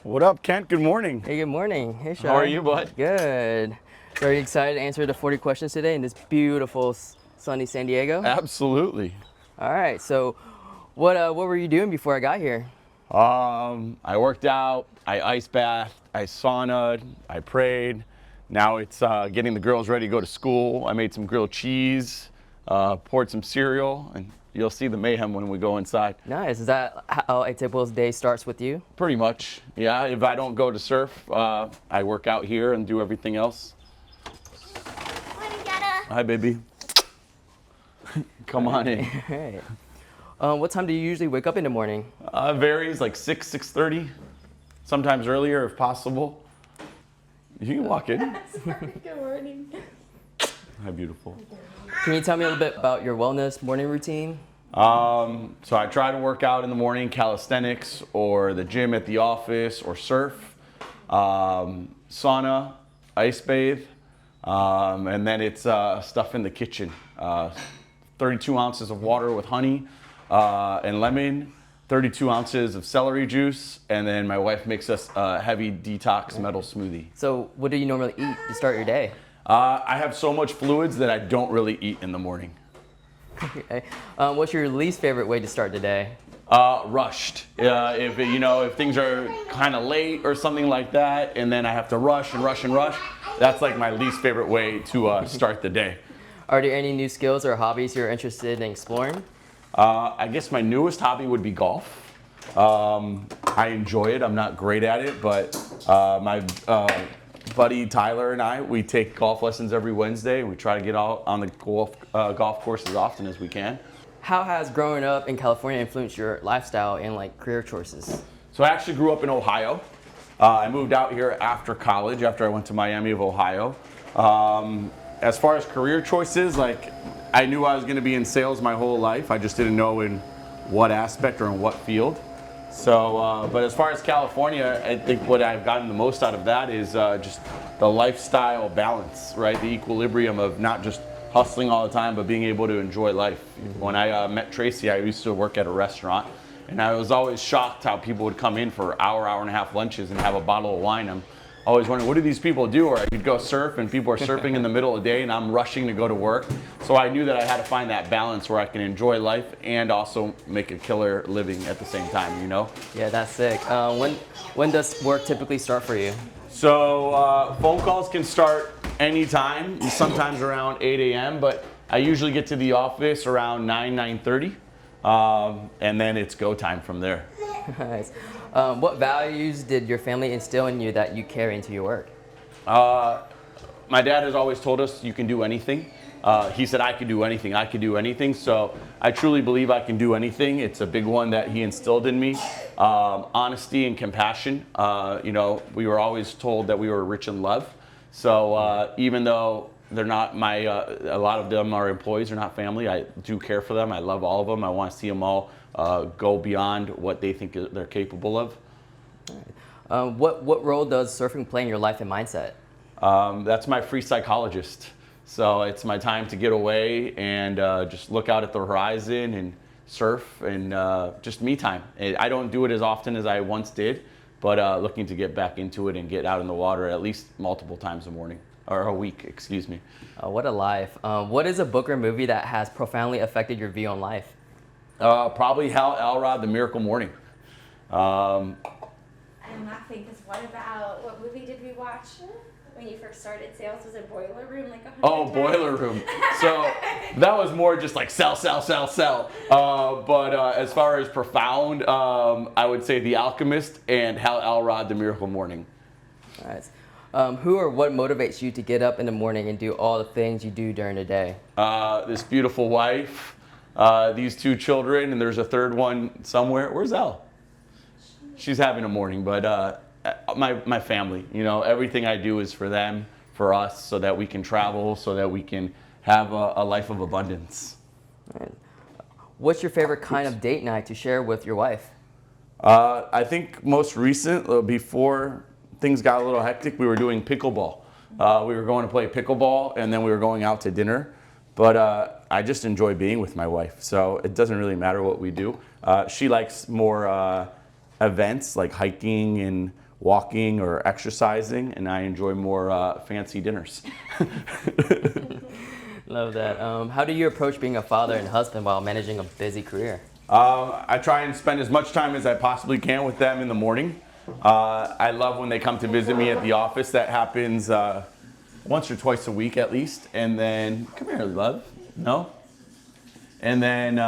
What up, Kent? Good morning. Hey, good morning. Hey, Shai. How are you, bud? Good. So are you excited to answer the 40 questions today in this beautiful sunny San Diego? Absolutely. All right. So what were you doing before I got here? I worked out, I ice bathed, I saunaed, I prayed. Now it's getting the girls ready to go to school. I made some grilled cheese, poured some cereal, and you'll see the mayhem when we go inside. Nice. Is that how a typical day starts with you? Pretty much, yeah. If I don't go to surf, I work out here and do everything else. Morning, Dada. Hi, baby. Come on in. All right. What time do you usually wake up in the morning? Varies, like 6:30, sometimes earlier if possible. You can walk in. Sorry, good morning. Hi, beautiful. Can you tell me a little bit about your wellness morning routine? So I try to work out in the morning, calisthenics or the gym at the office or surf, sauna, ice bathe, and then it's stuff in the kitchen. 32 ounces of water with honey and lemon, 32 ounces of celery juice, and then my wife makes us a heavy detox metal smoothie. So what do you normally eat to start your day? I have so much fluids that I don't really eat in the morning. Okay. What's your least favorite way to start the day? Rushed. If things are kind of late or something like that, and then I have to rush and rush and rush, that's like my least favorite way to start the day. Are there any new skills or hobbies you're interested in exploring? I guess my newest hobby would be golf. I enjoy it. I'm not great at it, but my buddy Tyler and I, we take golf lessons every Wednesday. We try to get out on the golf course as often as we can. How has growing up in California influenced your lifestyle and career choices? So I actually grew up in Ohio. I moved out here after college, after I went to Miami of Ohio. As far as career choices, I knew I was going to be in sales my whole life. I just didn't know in what aspect or in what field. So, but as far as California, I think what I've gotten the most out of that is just the lifestyle balance, right? The equilibrium of not just hustling all the time, but being able to enjoy life. When I met Tracy, I used to work at a restaurant, and I was always shocked how people would come in for hour and a half lunches and have a bottle of wine. I'm always wondering, what do these people do? Or I could go surf, and people are surfing in the middle of the day, and I'm rushing to go to work. So I knew that I had to find that balance where I can enjoy life and also make a killer living at the same time, you know? Yeah, that's sick. When does work typically start for you? So phone calls can start anytime, sometimes around 8 a.m., but I usually get to the office around 9:30, and then it's go time from there. Nice. What values did your family instill in you that you carry into your work? My dad has always told us you can do anything. He said I could do anything, I could do anything. So I truly believe I can do anything. It's a big one that he instilled in me. Honesty and compassion. We were always told that we were rich in love. So even though they're not a lot of them are employees, they're not family, I do care for them. I love all of them. I want to see them all go beyond what they think they're capable of. What role does surfing play in your life and mindset? That's my free psychologist. So it's my time to get away and just look out at the horizon and surf and just me time. I don't do it as often as I once did, but looking to get back into it and get out in the water at least multiple times a morning, or a week, excuse me. What a life. What is a book or movie that has profoundly affected your view on life? Probably Hal Elrod, The Miracle Morning. I'm laughing because what movie did we watch when you first started sales? Was it Boiler Room? Oh, Boiler Room. So that was more just like sell. But as far as profound, I would say The Alchemist and Hal Elrod, The Miracle Morning. Nice. Who or what motivates you to get up in the morning and do all the things you do during the day? This beautiful wife, these two children, and there's a third one somewhere. Where's Elle? She's having a morning, but my family, everything I do is for them, for us, so that we can travel, so that we can have a life of abundance. All right. What's your favorite kind of date night to share with your wife? I think most recent, before things got a little hectic, we were doing pickleball. We were going to play pickleball, and then we were going out to dinner. But I just enjoy being with my wife, so it doesn't really matter what we do. She likes more events like hiking and walking or exercising, and I enjoy more fancy dinners. Love that. How do you approach being a father and husband while managing a busy career? I try and spend as much time as I possibly can with them in the morning. I love when they come to visit me at the office. That happens once or twice a week at least. And then, come here, love. No? And then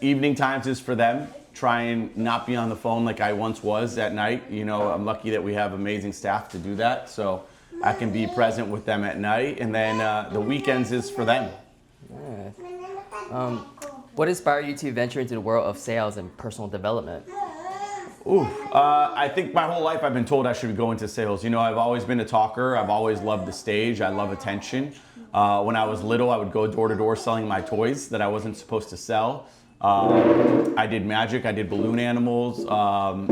evening times is for them. Try and not be on the phone like I once was at night. You know, I'm lucky that we have amazing staff to do that. So I can be present with them at night. And then the weekends is for them. Yeah. What inspired you to venture into the world of sales and personal development? I think my whole life I've been told I should go into sales. You know, I've always been a talker. I've always loved the stage. I love attention. When I was little, I would go door to door selling my toys that I wasn't supposed to sell. I did magic. I did balloon animals.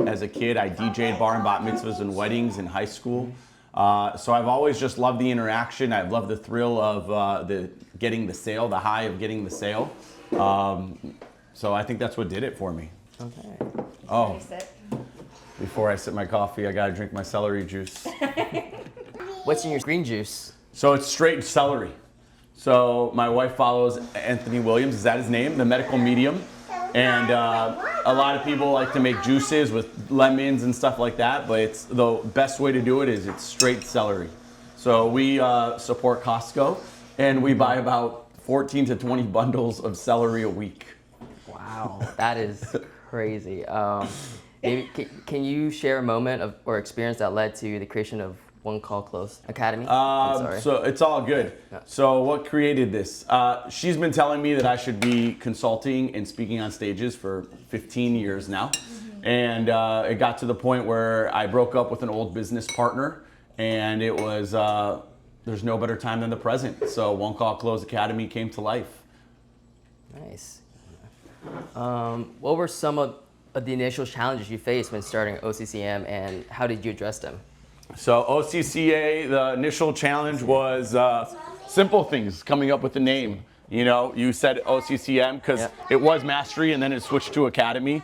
As a kid, I DJ'd bar and bat mitzvahs and weddings in high school. So I've always just loved the interaction. I've loved the thrill of getting the sale, the high of getting the sale. So I think that's what did it for me. Okay. Oh, before I sip my coffee, I gotta drink my celery juice. What's in your green juice? So it's straight celery. So my wife follows Anthony Williams, is that his name? The medical medium. And a lot of people like to make juices with lemons and stuff like that, but it's the best way to do it is it's straight celery. So we support Costco, and we buy about 14 to 20 bundles of celery a week. Wow, that is crazy. Maybe, can you share a moment or experience that led to the creation of One Call Close Academy? I'm sorry. So it's all good. Yeah. So what created this? She's been telling me that I should be consulting and speaking on stages for 15 years now. And it got to the point where I broke up with an old business partner, and it was, there's no better time than the present. So One Call Close Academy came to life. Nice. What were some of the initial challenges you faced when starting OCCM, and how did you address them? So OCCA, the initial challenge was simple things, coming up with a name. You know, you said OCCM because it was Mastery, and then it switched to Academy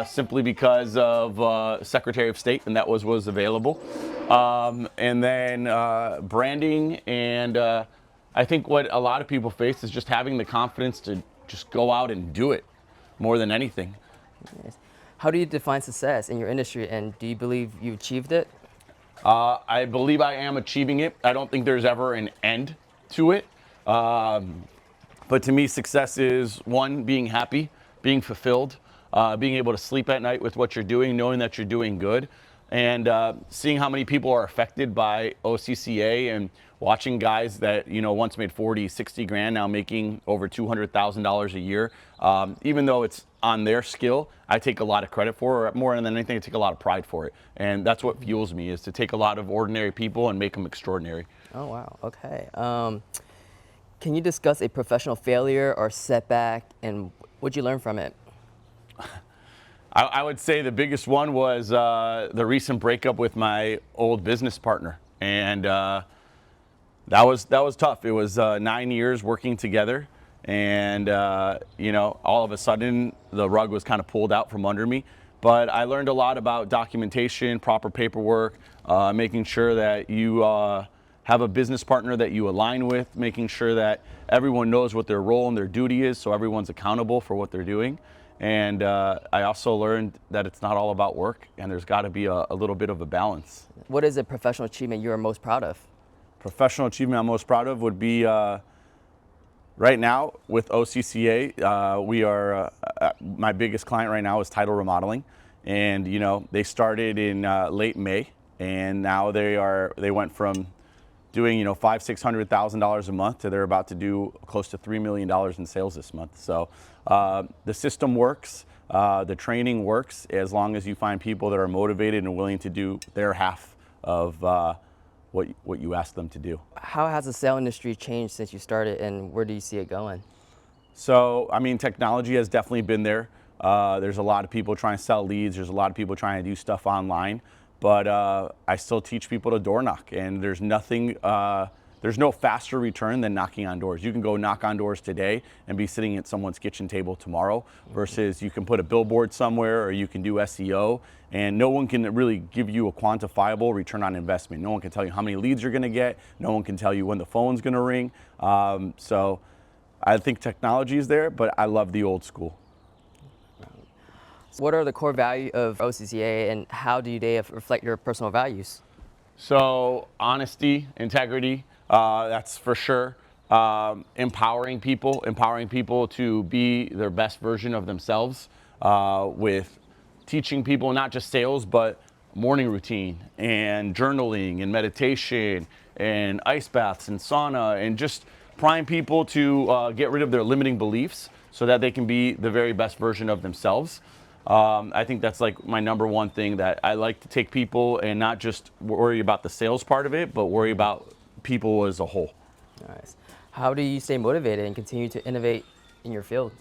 simply because of Secretary of State, and that was available. And then branding, and I think what a lot of people face is just having the confidence to just go out and do it more than anything. Yes. How do you define success in your industry, and do you believe you achieved it? I believe I am achieving it. I don't think there's ever an end to it. But to me, success is one, being happy, being fulfilled, being able to sleep at night with what you're doing, knowing that you're doing good, and seeing how many people are affected by OCCA, and watching guys that, you know, once made 40, 60 grand, now making over $200,000 a year. Even though it's on their skill, I take a lot of credit for it. More than anything, I take a lot of pride for it. And that's what fuels me, is to take a lot of ordinary people and make them extraordinary. Oh, wow. Okay. Can you discuss a professional failure or setback, and what'd you learn from it? I would say the biggest one was the recent breakup with my old business partner. And that was tough. It was 9 years working together. And, you know, all of a sudden the rug was kind of pulled out from under me. But I learned a lot about documentation, proper paperwork, making sure that you have a business partner that you align with, making sure that everyone knows what their role and their duty is, so everyone's accountable for what they're doing. And I also learned that it's not all about work, and there's got to be a little bit of a balance. What is a professional achievement you are most proud of? Professional achievement I'm most proud of would be right now with OCCA. We are my biggest client right now is Title Remodeling, and you know, they started in late May, and now they went from doing, you know, $500,000-$600,000 a month to they're about to do close to $3 million in sales this month. So the system works, the training works, as long as you find people that are motivated and willing to do their half of what you ask them to do. How has the sale industry changed since you started, and where do you see it going? So, I mean, technology has definitely been there. There's a lot of people trying to sell leads. There's a lot of people trying to do stuff online. But I still teach people to door knock, and there's nothing there's no faster return than knocking on doors. You can go knock on doors today and be sitting at someone's kitchen table tomorrow, versus you can put a billboard somewhere or you can do SEO, and no one can really give you a quantifiable return on investment. No one can tell you how many leads you're gonna get. No one can tell you when the phone's gonna ring. So I think technology is there, but I love the old school. What are the core values of OCCA, and how do they reflect your personal values? So honesty, integrity, that's for sure. Empowering people to be their best version of themselves, with teaching people not just sales, but morning routine and journaling and meditation and ice baths and sauna, and just prime people to get rid of their limiting beliefs so that they can be the very best version of themselves. I think that's like my number one thing, that I like to take people and not just worry about the sales part of it, but worry about people as a whole. Nice. How do you stay motivated and continue to innovate in your field?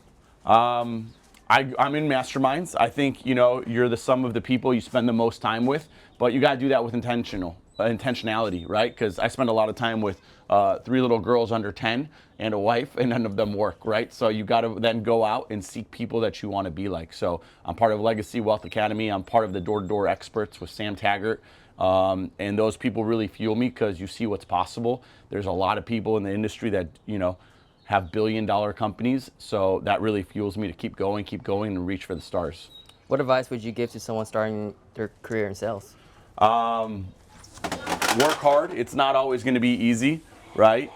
I'm in masterminds. I think, you're the sum of the people you spend the most time with, but you got to do that with intentionality, right? Because I spend a lot of time with 3 little girls under 10 and a wife, and none of them work, right? So you got to then go out and seek people that you want to be like. So I'm part of Legacy Wealth Academy. I'm part of the Door-to-Door Experts with Sam Taggart. And those people really fuel me because you see what's possible. There's a lot of people in the industry that, have billion-dollar companies. So that really fuels me to keep going and reach for the stars. What advice would you give to someone starting their career in sales? Work hard. It's not always going to be easy, right?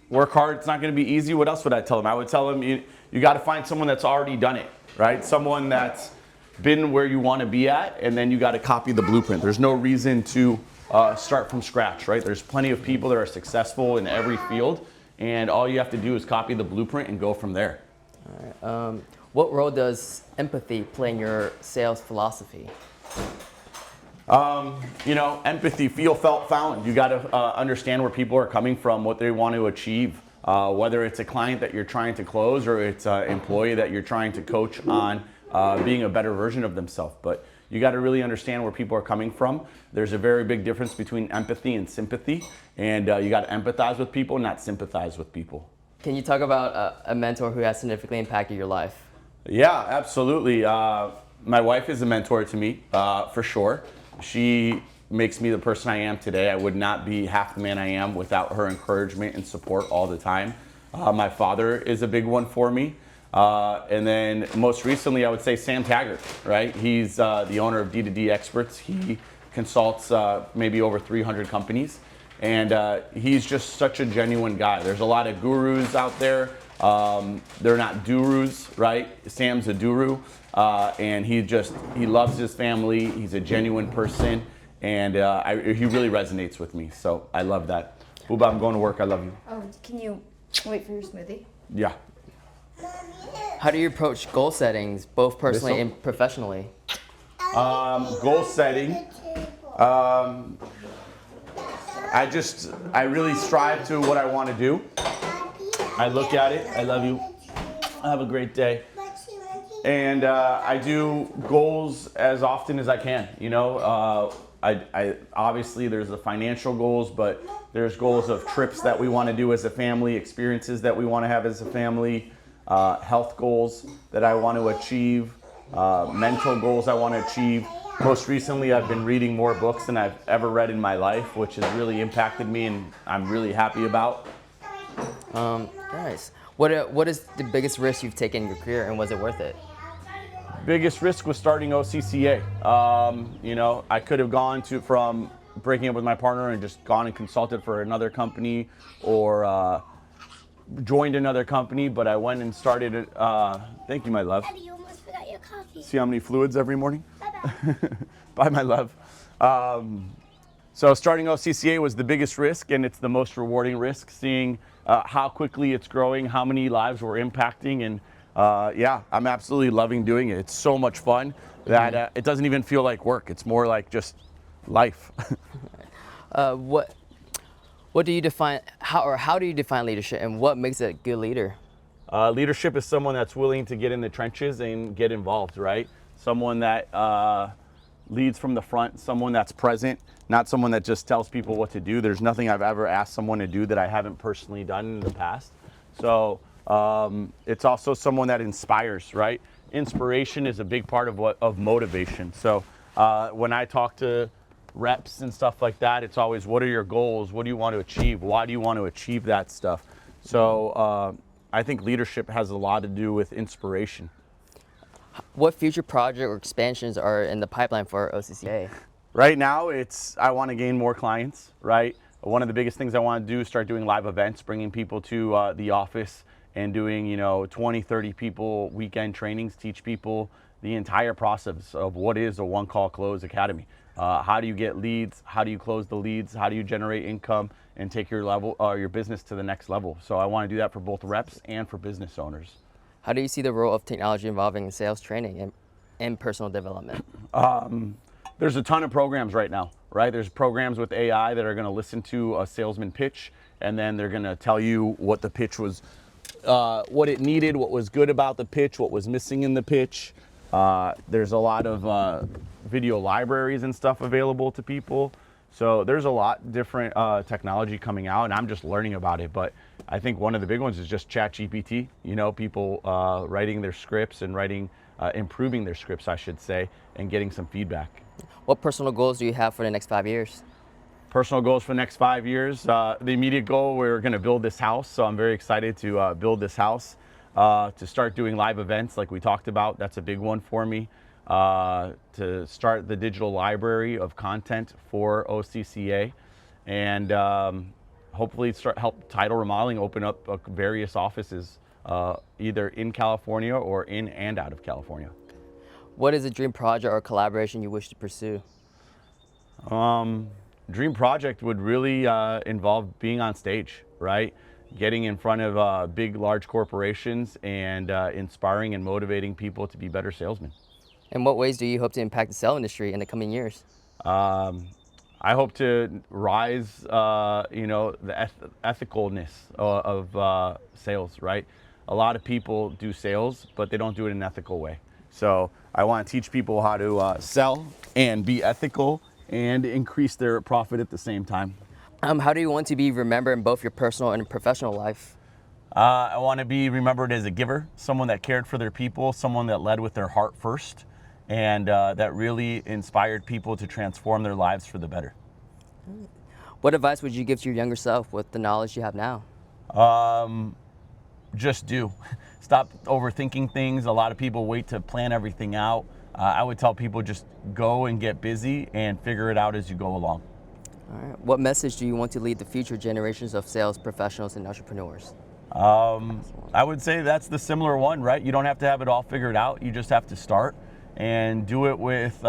Work hard. It's not going to be easy. What else would I tell them? I would tell them you got to find someone that's already done it, right? Someone that's been where you want to be at, and then you got to copy the blueprint. There's no reason to start from scratch, right? There's plenty of people that are successful in every field, and all you have to do is copy the blueprint and go from there. All right. What role does empathy play in your sales philosophy? Empathy, feel, felt, found. You got to understand where people are coming from, what they want to achieve, whether it's a client that you're trying to close or it's an employee that you're trying to coach on being a better version of themselves. But you got to really understand where people are coming from. There's a very big difference between empathy and sympathy, and you got to empathize with people, not sympathize with people. Can you talk about a mentor who has significantly impacted your life? Yeah, absolutely. My wife is a mentor to me, for sure. She makes me the person I am today. I would not be half the man I am without her encouragement and support all the time. My father is a big one for me. And then most recently, I would say Sam Taggart, right? He's the owner of D2D Experts. He consults maybe over 300 companies. And he's just such a genuine guy. There's a lot of gurus out there. They're not durus, right? Sam's a duru. And he loves his family. He's a genuine person. And he really resonates with me. So I love that. Booba, I'm going to work. I love you. Oh, can you wait for your smoothie? Yeah. How do you approach goal settings, both personally and professionally? Goal setting. I really strive to what I want to do. I look at it. I love you. Have a great day. And I do goals as often as I can. I obviously there's the financial goals, but there's goals of trips that we want to do as a family, experiences that we want to have as a family, health goals that I want to achieve, mental goals I want to achieve. Most recently, I've been reading more books than I've ever read in my life, which has really impacted me, and I'm really happy about. Nice. What is the biggest risk you've taken in your career, and was it worth it? Biggest risk was starting OCCA. I could have gone from breaking up with my partner and just gone and consulted for another company, or joined another company, but I went and started it. Thank you, my love. Daddy, you almost forgot your coffee. See how many fluids every morning? Bye-bye. Bye, my love. So starting OCCA was the biggest risk, and it's the most rewarding risk, seeing how quickly it's growing, how many lives we're impacting, and I'm absolutely loving doing it. It's so much fun that it doesn't even feel like work. It's more like just life. What do you define, how do you define leadership, and what makes a good leader? Leadership is someone that's willing to get in the trenches and get involved, right? Someone that leads from the front, someone that's present, not someone that just tells people what to do. There's nothing I've ever asked someone to do that I haven't personally done in the past. So it's also someone that inspires, right? Inspiration is a big part of motivation. So when I talk to reps and stuff like that, it's always, what are your goals? What do you want to achieve? Why do you want to achieve that stuff? So I think leadership has a lot to do with inspiration. What future project or expansions are in the pipeline for OCCA? Right now, I want to gain more clients, right? One of the biggest things I want to do is start doing live events, bringing people to the office and doing, 20, 30 people weekend trainings, teach people the entire process of what is a one-call close academy. How do you get leads? How do you close the leads? How do you generate income and take your business to the next level? So I want to do that for both reps and for business owners. How do you see the role of technology involving in sales training and personal development? There's a ton of programs right now, right? There's programs with AI that are going to listen to a salesman pitch, and then they're going to tell you what the pitch was, what it needed, what was good about the pitch, what was missing in the pitch. There's a lot of video libraries and stuff available to people. So there's a lot different technology coming out, and I'm just learning about it. But I think one of the big ones is just ChatGPT. People writing their scripts and improving their scripts, I should say, and getting some feedback. What personal goals do you have for the next 5 years? Personal goals for the next 5 years. The immediate goal, we're going to build this house. So I'm very excited to build this house, to start doing live events like we talked about. That's a big one for me. To start the digital library of content for OCCA, and hopefully help Title Remodeling open up various offices either in California or in and out of California. What is a dream project or collaboration you wish to pursue? Dream project would really involve being on stage, right? Getting in front of big, large corporations and inspiring and motivating people to be better salesmen. In what ways do you hope to impact the sales industry in the coming years? I hope to rise, the ethicalness of sales, right? A lot of people do sales, but they don't do it in an ethical way. So I want to teach people how to sell and be ethical and increase their profit at the same time. How do you want to be remembered in both your personal and professional life? I want to be remembered as a giver, someone that cared for their people, someone that led with their heart first, and that really inspired people to transform their lives for the better. What advice would you give to your younger self with the knowledge you have now? Just do. Stop overthinking things. A lot of people wait to plan everything out. I would tell people just go and get busy and figure it out as you go along. All right. What message do you want to lead the future generations of sales professionals and entrepreneurs? I would say that's the similar one, right? You don't have to have it all figured out. You just have to start and do it with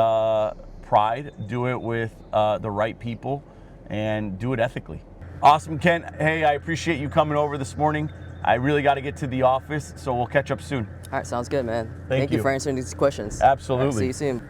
pride, do it with the right people, and do it ethically. Awesome, Ken. Hey, I appreciate you coming over this morning. I really got to get to the office, so we'll catch up soon. All right, sounds good, man. Thank you you for answering these questions. Absolutely. All right, see you soon.